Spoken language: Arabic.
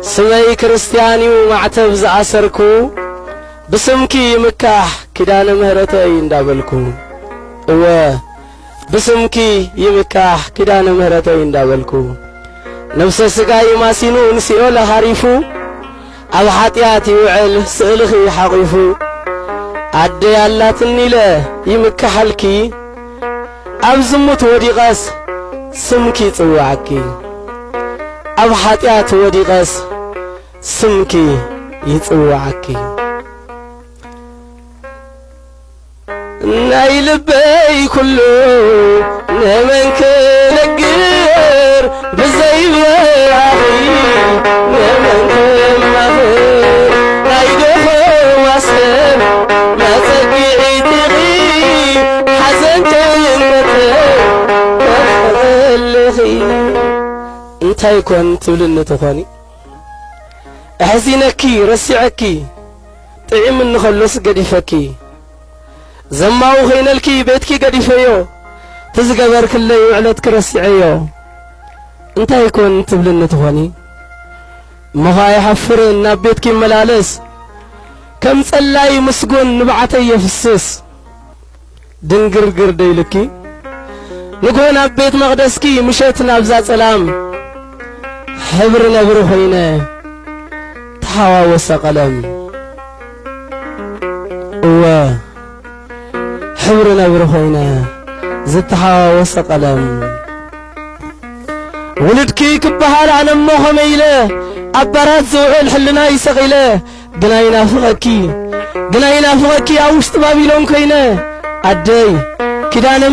سمي كريستيانيو معتب زعسركو بسمكي مكاح كدان مهرتي اندابلكو بسمكي يمكاح كدان مهرتي اندابلكو نفس سقاي ماسينو نسيو لهاريفو أو حاتياتي وعل سألخي حقيفو عدي اللاتني له يمكحلكي أبزمت وديغاس سمكي تواعكي أو حاتيات وديغاس سمكي يتواعكي نايل بي كله نمنك لقير بزيب ياهي نمنك مغير نايدوه واسم ما تقيعي تغي حزن تينتك وخلخي انت يكون تبلن تخواني احزينكي رسعكي طعم النخلص قديفكي زماو خينلكي بيتكي قديفيو تزقبر كله يعلت كرسعيو انت يكون تبلن تخواني مغاي حفرن بيتكي ملالس كم صلاي مسقون نبعتي يفسس دنقرقر ديلكي نقونا بيت مقدسكي مشيتنا بزا سلام حبر نبر خينا تحاوى قلم حبر نبر خينا زت حاوى قلم ولدكي كبهال عن امه ميله عبرات زوعل حلنا يسغيله قناينا فغكي اوشت بابيلون كينا عدي كدانا